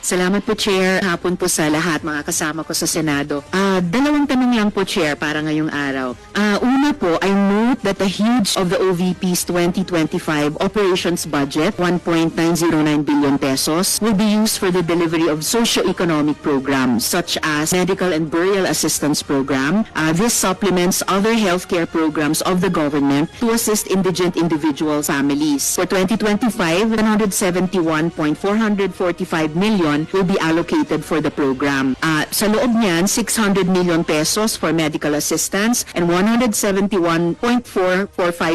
Salamat po, Chair. Hapon po sa lahat, mga kasama ko sa Senado. Dalawang tanong lang po, Chair, para ngayong araw. Una po, I note that a huge of the OVP's 2025 operations budget, 1.909 billion pesos, will be used for the delivery of socio-economic programs such as medical and burial assistance program. This supplements other healthcare programs of the government to assist indigent individual families. For 2025, 171.445 million will be allocated for the program. Sa loob niyan, 600 million pesos for medical assistance and 171.445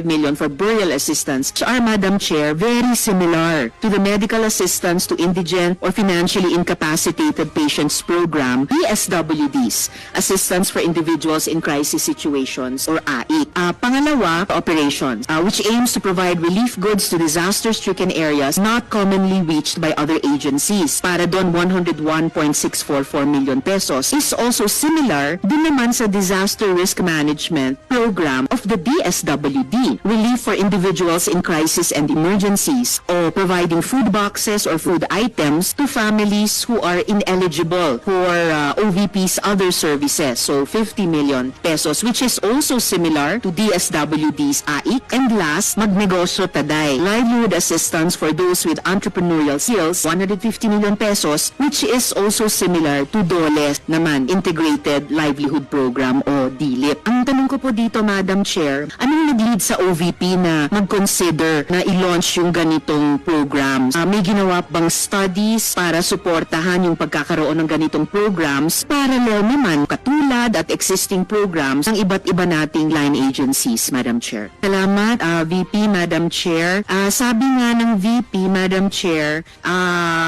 million for burial assistance, which are, Madam Chair, very similar to the medical assistance to indigent or financially incapacitated patients program, DSWDs, Assistance for Individuals in Crisis Situations, or AIC. Pangalawa, operations, which aims to provide relief goods to disaster-stricken areas not commonly reached by other agencies. Para doon, 101.644 million pesos is also similar din naman sa Disaster Risk Management Program of the DSWD, Relief for Individuals in Crisis and Emergencies, or providing food boxes or food items to families who are ineligible for OVP's other services. So 50 million pesos, which is also similar to DSWD's AIC. And last, Magnegosyo Taday, livelihood assistance for those with entrepreneurial skills, 150 million pesos, which is also similar to DOLE's naman, Integrated Livelihood Program o DLIP. Ang tanong ko po dito, Madam Chair, anong nag-lead sa OVP na mag-consider na i-launch yung ganitong programs? May ginawa bang studies para suportahan yung pagkakaroon ng ganitong programs parallel naman katulad at existing programs ng iba't iba nating line agencies, Madam Chair? Salamat, VP, Madam Chair. Sabi nga ng VP, Madam Chair,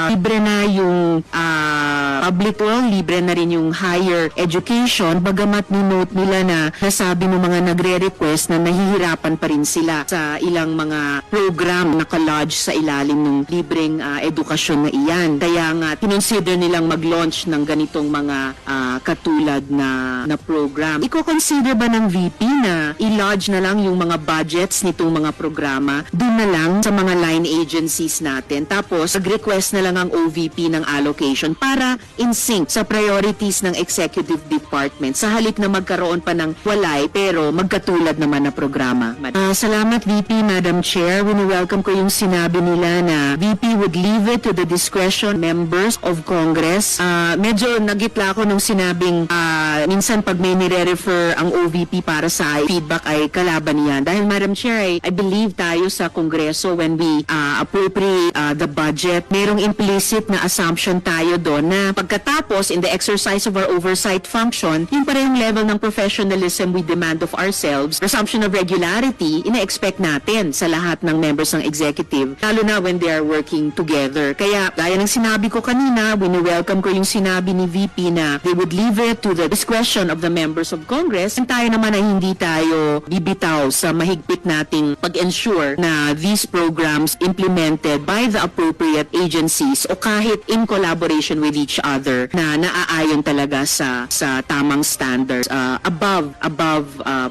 libre na yung public libre na rin yung higher education, bagamat ni-note nila na nasabi ng mga nagre-request na nahihirapan pa rin sila sa ilang mga program na ka-lodge sa ilalim ng libreng edukasyon na iyan. Kaya nga, kinonsider nilang mag-launch ng ganitong mga katulad na program. Iko-consider ba ng VP na i-lodge na lang yung mga budgets nitong mga programa doon na lang sa mga line agencies natin? Tapos, mag-request na lang ang OVP ng allocation para in sync sa priorities ng executive department sa halip na magkaroon pa ng walay pero magkatulad naman na programa. Salamat, VP, Madam Chair. Wini-welcome ko yung sinabi nila na VP would leave it to the discretion members of Congress. Medyo nagitla ako nung sinabing minsan pag may nire-refer ang OVP para sa feedback ay kalaban niyan. Dahil, Madam Chair, I believe tayo sa Kongreso when we appropriate the budget, merong implicit na assumption tayo doon na pagkatapos in the exercise of our oversight function, yung parehong level ng professionalism we demand of ourselves, presumption of regularity, ina-expect natin sa lahat ng members ng executive, lalo na when they are working together. Kaya, gaya ng sinabi ko kanina, wini-welcome ko yung sinabi ni VP na they would leave it to the discretion of the members of Congress, and tayo naman ay hindi tayo bibitaw sa mahigpit nating pag-ensure na these programs implemented by the appropriate agencies o kahit in collaboration with each other na naaayon talaga sa tamang standards above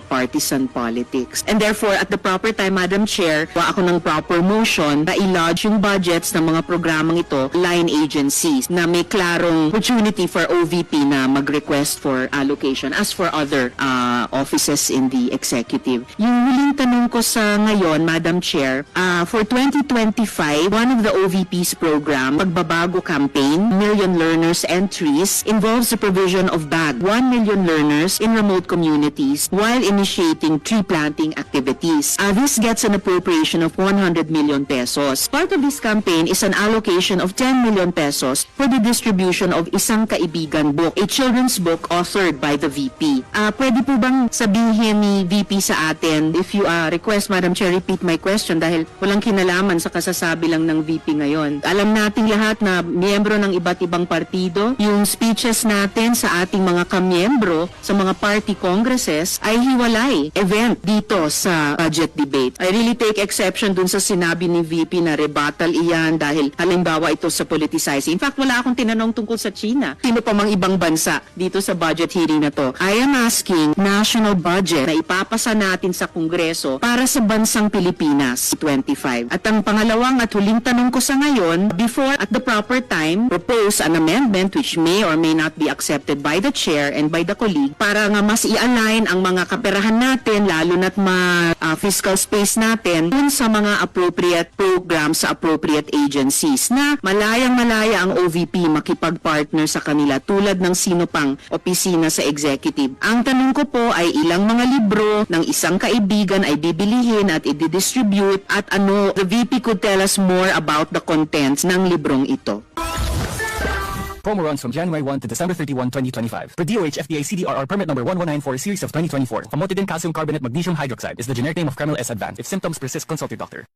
partisan politics. And therefore, at the proper time, Madam Chair, ako ng proper motion na i-lodge yung budgets ng mga programang ito, line agencies, na may klarong opportunity for OVP na mag-request for allocation as for other offices in the executive. Yung huling tanong ko sa ngayon, Madam Chair, for 2025, one of the OVP's program, pagbabago campaign, Million Learners Entries, involves the provision of bag 1 million learners in remote communities while initiating tree planting activities. This gets an appropriation of 100 million pesos. Part of this campaign is an allocation of 10 million pesos for the distribution of Isang Kaibigan book, a children's book authored by the VP. Pwede po bang sabihin ni VP sa atin, if you request, Madam Chair, repeat my question dahil walang kinalaman sa kasasabi lang ng VP ngayon. Alam nating lahat na miyembro ng iba't ibang partido, yung speeches natin sa ating mga kamiyembro sa mga party congresses ay hiwalay event dito sa budget debate. I really take exception dun sa sinabi ni VP na rebuttal iyan dahil halimbawa ito sa politicizing. In fact, wala akong tinanong tungkol sa China. Sino pa mang ibang bansa dito sa budget hearing na to? I am asking national budget na ipapasa natin sa Kongreso para sa bansang Pilipinas 25. At ang pangalawang at huling tanong ko sa ngayon, before at the proper time, propose an amendment which may or may not be accepted by the chair and by the colleague para nga mas i-align ang mga kaperahan natin, lalo na't fiscal space natin dun sa mga appropriate programs sa appropriate agencies na malayang-malaya ang OVP makipag-partner sa kanila tulad ng sino pang opisina sa executive. Ang tanong ko po ay ilang mga libro ng isang kaibigan ay bibilihin at i-distribute at ano, the VP could tell us more about the contents ng librong ito. Promo runs from January 1 to December 31, 2025. For DOH FDA CDRR permit number 1194 series of 2024. Famotidine calcium carbonate magnesium hydroxide is the generic name of Kreml S Advanced. If symptoms persist, consult your doctor.